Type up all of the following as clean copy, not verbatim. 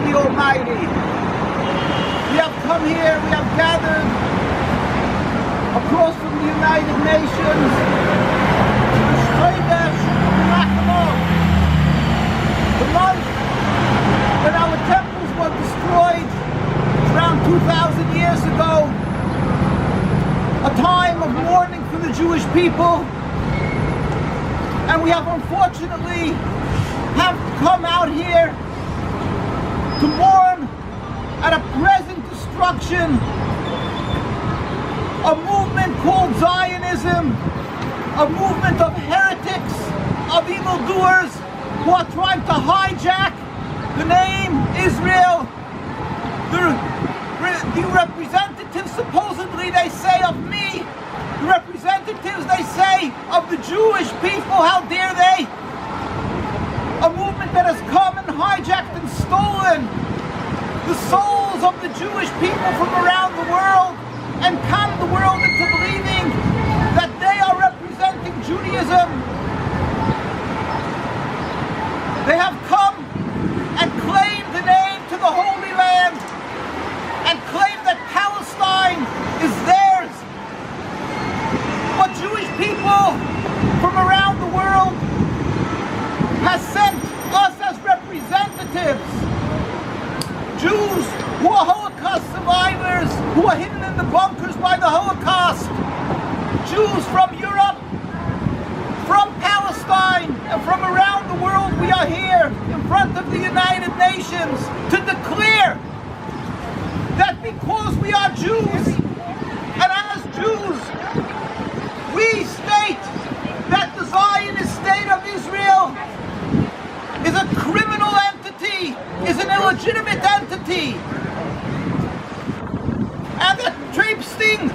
the Almighty. We have come here, we have gathered across from the United Nations, the month when our temples were destroyed around 2,000 years ago, a time of mourning for the Jewish people, and we have unfortunately come out here to mourn at a present destruction, a movement called Zionism, a movement of heretics, of evildoers who are trying to hijack the name Israel. The representatives, supposedly they say, of me, the representatives, they say, of the Jewish people, how dare they? A movement that has come and hijacked and stolen the souls of the Jewish people from around the world and conned the world into believing that they are representing Judaism. They have come and claimed the name to the Holy Land and claimed that Palestine is theirs. But Jewish people from around the world has sent us as representatives, Jews who are Holocaust survivors, who are hidden in the bunkers by the Holocaust, Jews from Europe, from Palestine, and from around the world. We are here in front of the United Nations to declare that because we are Jews, and as Jews, we state that the Zionist state of Israel is a criminal entity, is an illegitimate entity, and that traipsing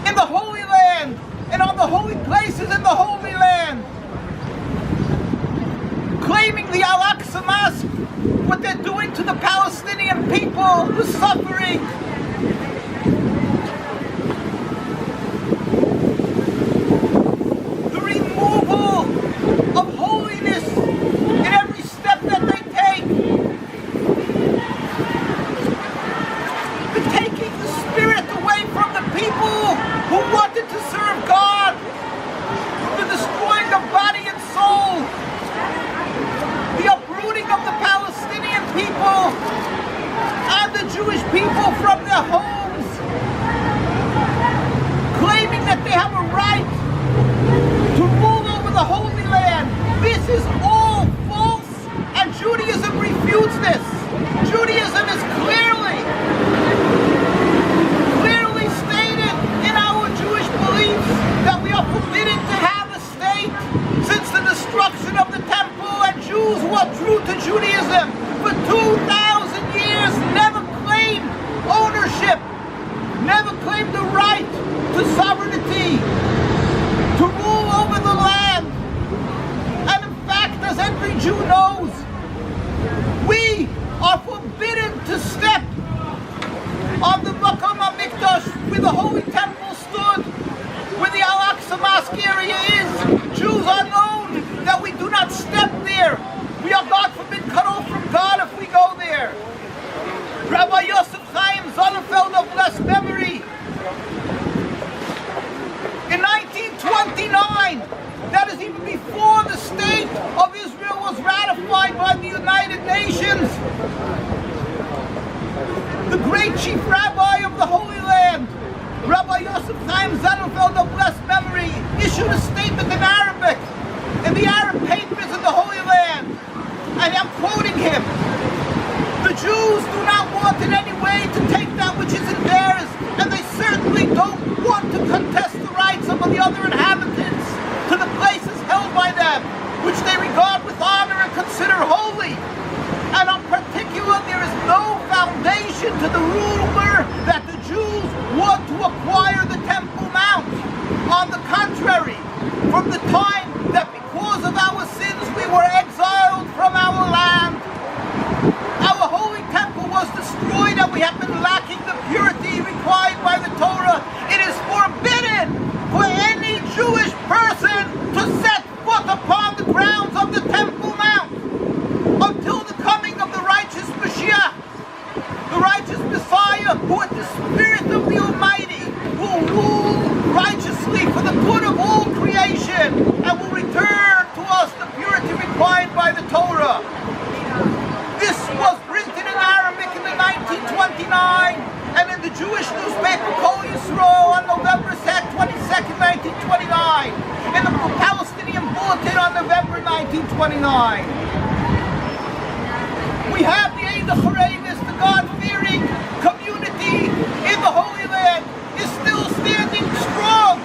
in the Holy Land and on the holy places in the Holy Land, claiming the Al-Aqsa mosque, what they're doing to the Palestinian people, the suffering, the removal of holiness in every step that they take, the taking the spirit away from the people who wanted to serve God, the destroying of body and soul, the uprooting of the Palestinian people and the Jewish people from their homes, claiming that they have a right to rule over the Holy Land. This is all false, and Judaism refutes this. Judaism is clearly stated in our Jewish beliefs that we are forbidden to have a state since the destruction of the temple, and Jews who are true to Judaism for 2,000 years never claimed ownership, never claimed the right to sovereignty, to rule over the land. And in fact, as every Jew knows, we are forbidden to step on the Makom HaMikdash, where the Holy Temple stood, where the Al-Aqsa Mosque area is. Jews are known that we do not step there. We are, God forbid, cut off from God if we go there. Rabbi Yosef Chaim Sonnenfeld of blessed memory, in 1929, that is even before the state of Israel was ratified by the United Nations, the great chief rabbi of the Holy Land, Rabbi Yosef Chaim Sonnenfeld of blessed memory, issued a statement in Arabic, in the Arab papers in the Holy Land, and I'm quoting him: "The Jews do not want in any way to take that which isn't theirs, and they certainly don't want to contest the rights of the other inhabitants to the places held by them, which they regard with honor and consider holy. And in particular, there is no foundation to the rumor that the Jews want to acquire the Temple Mount. On the contrary, from the time that because of our sins we were exiled from our land, our holy temple was destroyed and the Torah. This was printed in Arabic in the 1929, and in the Jewish newspaper Kol Yisrael on November 22nd, 1929, and the Palestinian Bulletin on November 1929. We have the Eid HaCharevis, the God-fearing community in the Holy Land, is still standing strong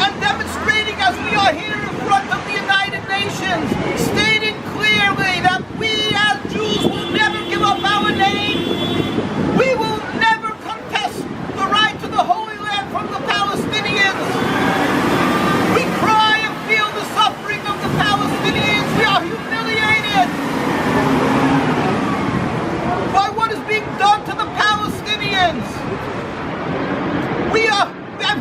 and demonstrating as we are here in front of the United Nations, stating clearly that we as Jews will never give up our name. We will never contest the right to the Holy Land from the Palestinians. We cry and feel the suffering of the Palestinians. We are humiliated by what is being done to the Palestinians. We have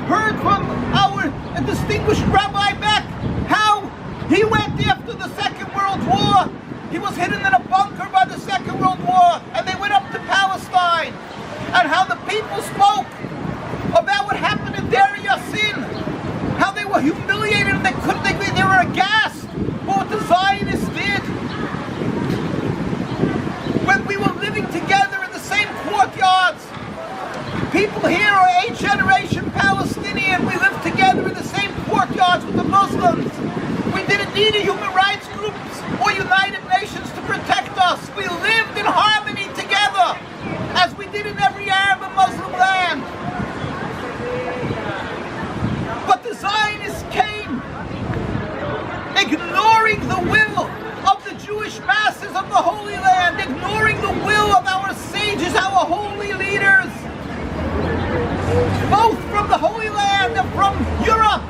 heard from our distinguished Rabbi Beck how he went after the Second World War. He was hidden in a bunker by the Second World War, and they went up to Palestine, and how the people spoke about what happened in Deir Yassin, how they were humiliated and they were aghast for what the Zionists did. When we were living together in the same courtyards, people here are 8th generation Palestinian. We lived together in the same courtyards with the Muslims. We didn't need a human rights groups or United Nations to protect us. We lived in harmony together, as we did in every Arab and Muslim land. But the Zionists came, ignoring the will of the Jewish masses of the Holy Land, ignoring the will of our sages, our holy leaders, both from the Holy Land and from Europe.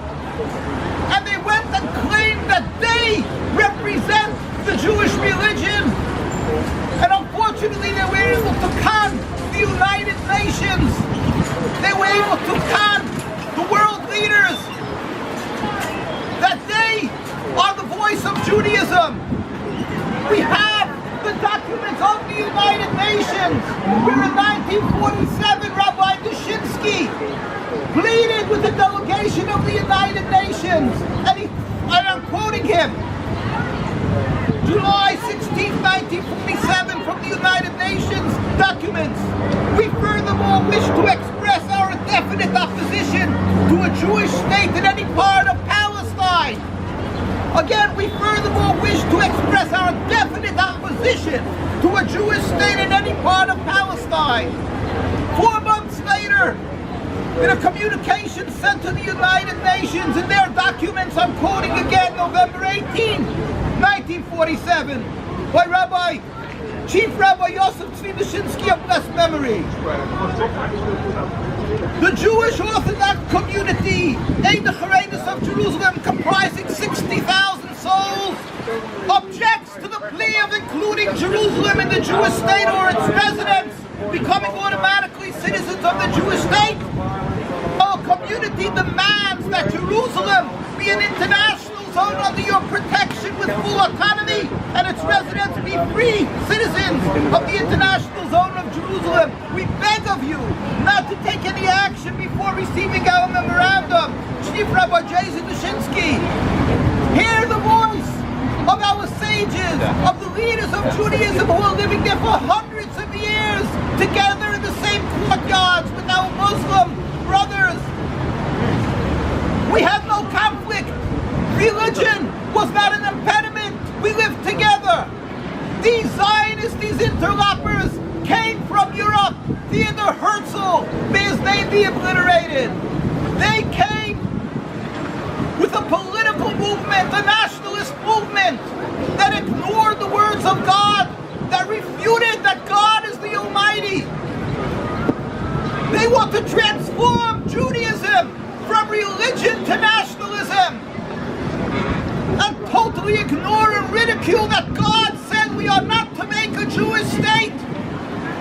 And they went and claimed that they represent the Jewish religion. And unfortunately, they were able to con the United Nations. They were able to con the world leaders that they are the voice of Judaism. We have the documents of the United Nations, where in 1947, Rabbi Dushinsky pleaded with the delegation of the United Nations, and I'm quoting him, July 16, 1947, from the United Nations documents. We furthermore wish to express our definite opposition to a Jewish state in any part of Palestine. Again, we furthermore wish to express our definite opposition to a Jewish state in any part of Palestine. 4 months later, in a communication sent to the United Nations in their documents, I'm quoting again, November 18, 1947, by Chief Rabbi Yosef Tzvi Dushinsky of blessed memory. The Jewish Orthodox community, Eid HaCharevis of Jerusalem, comprising 60,000 souls, objects to the plea of including Jerusalem in the Jewish state or its residents becoming automatically citizens of the Jewish state. Our community demands that Jerusalem be an international zone under your protection with full autonomy, and its residents be free citizens of the international zone of Jerusalem. We beg of you not to take any action before receiving our memorandum. Chief Rabbi Jason Dushinsky, hear the voice of our sages, of the leaders of Judaism who are living there for hundreds of years, together in the same courtyards with our Muslim brothers. We had no conflict. Religion was not an impediment. We lived together. These Zionists, these interlopers, came from Europe. Theodor Herzl, may his name be obliterated. They came with a political movement, a nationalist movement, that ignored the words of God, that refuted that God is the Almighty. They want to transform Judaism from religion to nationalism, and totally ignore and ridicule that God said we are not to make a Jewish state.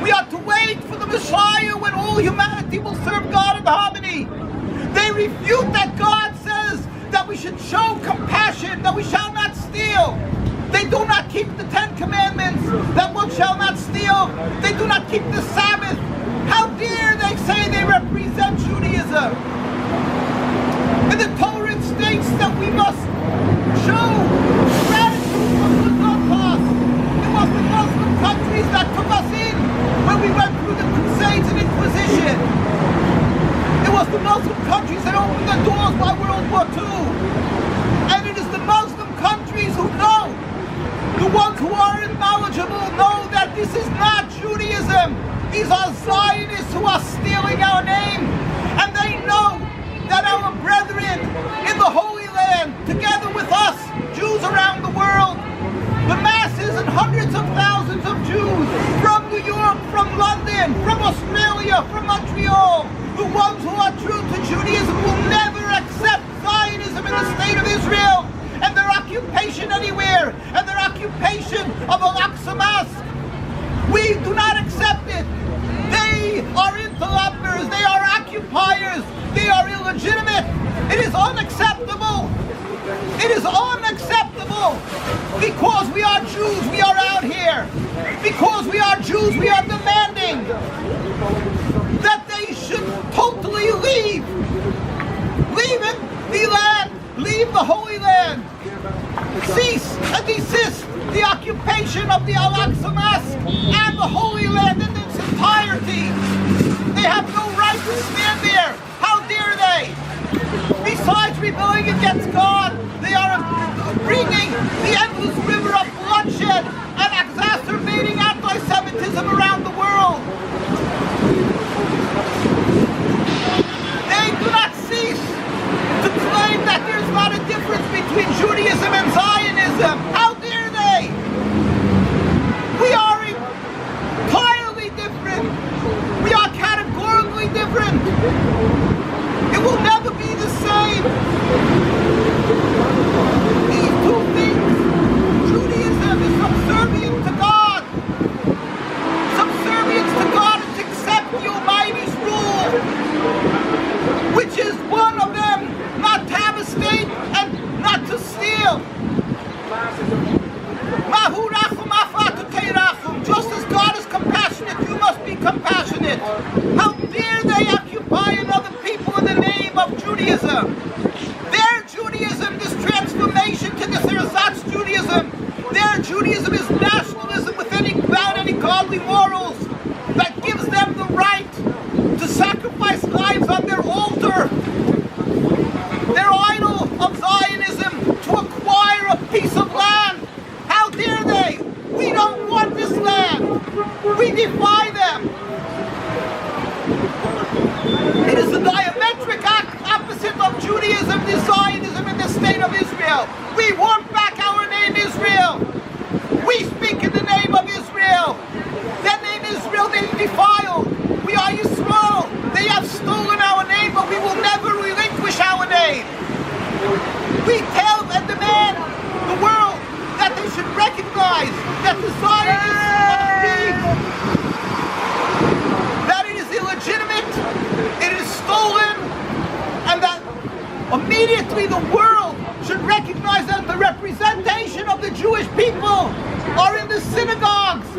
We are to wait for the Messiah when all humanity will serve God in harmony. They refute that God says that we should show compassion, that we shall not steal. They do not keep the 10 Commandments, that one shall not steal. They do not keep the Sabbath. How dare they say they represent Judaism? And the Torah states that we must show gratitude These are Zionists who are stealing our name. And they know that our brethren in the Holy Land, together with us, Jews around the world, the masses and hundreds of thousands of Jews from New York, from London, from Australia, from Montreal, the ones who are true to Judaism will never accept Zionism in the state of Israel and their occupation anywhere and their occupation of Al-Aqsa mosque. We do not accept it. They are interlopers, they are occupiers, they are illegitimate. It is unacceptable. It is unacceptable. Because we are Jews, we are out here. Because we are Jews, we are demanding that they should totally leave. Leave the land, leave the Holy Land. Cease and desist the occupation of the Al-Aqsa Mosque and the Holy Land in its entirety. They have no right to stand there. How dare they? Besides rebelling against God, they are bringing the endless river of bloodshed and exacerbating anti-Semitism around the world. They do not cease to claim that there's not a difference between Judaism and Zionism. How dare they? We are entirely different. We are categorically different. It will never be the same. These two things, Judaism is subservient to God. Subservience to God is to accept the Almighty's rule, which is one of them, not to have a state and not to steal. Just as God is compassionate, you must be compassionate. How dare they occupy another people in the name of Judaism? Their Judaism, this transformation to this ersatz Judaism, their Judaism is nationalism without any godly morals that gives them the right to sacrifice lives on their altar, their idol of Zionism, to acquire a piece of land. How dare they? We don't want this land. We defy them. It is the diametric opposite of Judaism, the Zionism in the state of Israel. We want back our name Israel. We speak in the name of Israel. That name Israel they defiled. We are Yisrael. They have stolen our name, but we will never relinquish our name. We tell and demand the world that they should recognize that the Zionists agree that it is illegitimate, it is stolen, and that immediately the world should recognize that the representation of the Jewish people are in the synagogues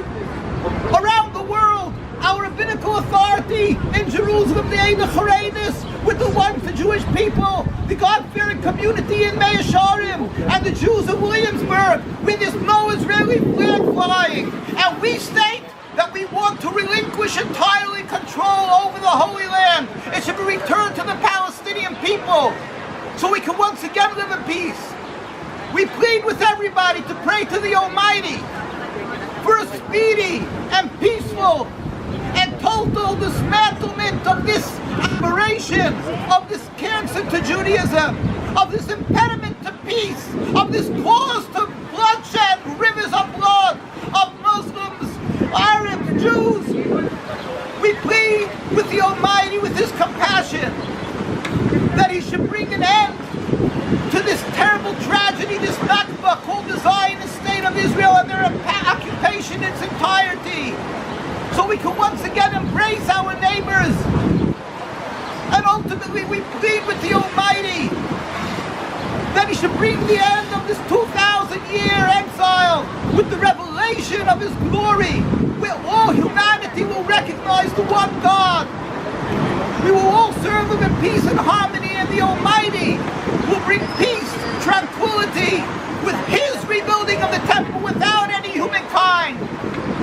around the world. Our rabbinical authority in Jerusalem, the Eid Harenis, with the ones, the Jewish people, the God-fearing community in Mea Shearim, and the Jews of Williamsburg, with this no Israeli flag flying. And we state that we want to relinquish entirely control over the Holy Land. It should be returned to the Palestinian people so we can once again live in peace. We plead with everybody to pray to the Almighty for a speedy and peaceful and total dismantlement of this aberration, of this cancer to Judaism, of this impediment to peace, of this cause to bloodshed, rivers of blood, of Muslims, Arabs, Jews. We plead with the Almighty, with His compassion, that He should bring an end to this terrible tragedy, this Nakba called the Zionist state of Israel and their occupation in its entirety, so we can once again embrace our neighbors. And ultimately we plead with the Almighty that He should bring the end of this 2,000-year exile with the revelation of His glory, where all humanity will recognize the one God. We will all serve Him in peace and harmony, and the Almighty will bring peace, tranquility, with His rebuilding of the temple without any humankind.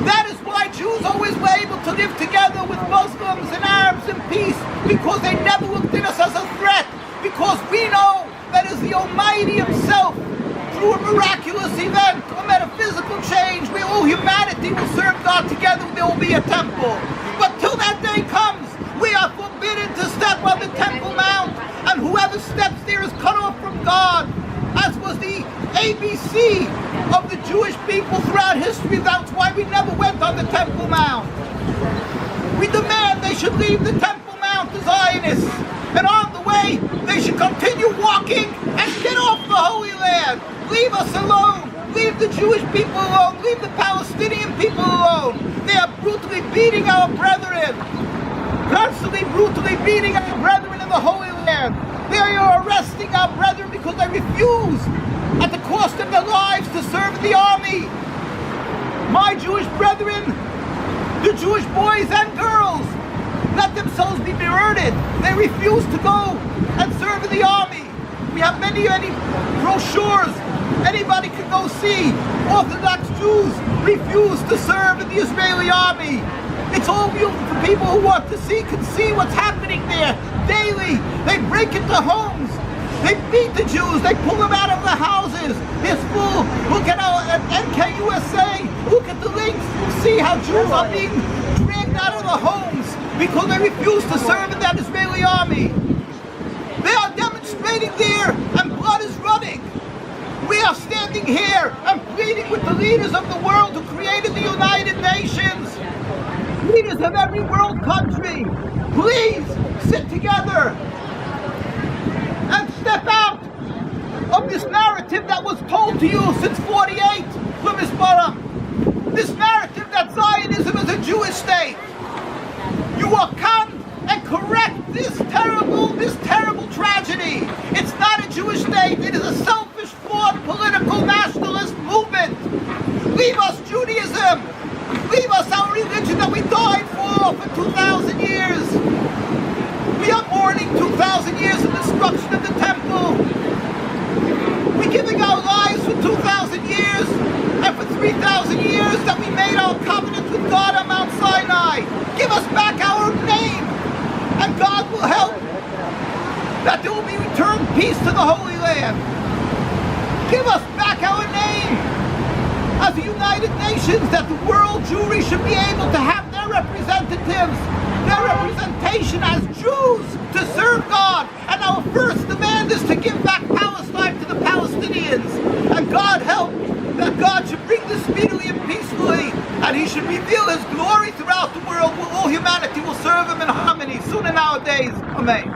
That is why Jews always were able to live together with Muslims and Arabs in peace, because they never looked at us as a threat, because we know that is the Almighty Himself, through a miraculous event, a metaphysical change, where all humanity will serve God together, there will be a temple. But people throughout history. That's why we never went on the Temple Mount. We demand they should leave the Temple Mount, the Zionists, and on the way they should continue walking and get off the Holy Land. Leave us alone. Leave the Jewish people alone. Leave the Palestinian people alone. They are brutally beating our brethren. Constantly brutally beating our brethren in the Holy Land. They are arresting our brethren because they refuse, at the cost of their lives, to serve the army. My Jewish brethren, the Jewish boys and girls, let themselves be murdered. They refuse to go and serve in the army. We have many brochures. Anybody can go see. Orthodox Jews refuse to serve in the Israeli army. It's all real for people who want to see, can see what's happening there daily. They break into homes. They beat the Jews. They pull them out of the houses. It's full. Look at our NKUSA. Look at the links. You'll see how Jews are being dragged out of the homes because they refuse to serve in that Israeli army. They are demonstrating there, and blood is running. We are standing here and pleading with the leaders of the world who created the United Nations. Leaders of every world country, please sit together and step out of this narrative that was told to you since 48 from Ms. Baram. This narrative that Zionism is a Jewish state. You will come and correct this terrible tragedy. It's not a Jewish state. It is a selfish, flawed, political, nationalist movement. Leave us Judaism. Leave us our religion that we died for 2,000 years. We are mourning 2,000 years of destruction of the temple. We're giving our lives for 2,000 years and for 3,000 years that we made our covenant with God on Mount Sinai. Give us back our name and God will help that there will be returned peace to the Holy Land. Give us back our name as the United Nations, that the world Jewry should be able to have their representatives, their representation as Jews to serve God. And our first demand is to give back Palestine to the Palestinians. And God help that God should bring this speedily and peacefully, and He should reveal His glory throughout the world, where all humanity will serve Him in harmony soon in our days. Amen.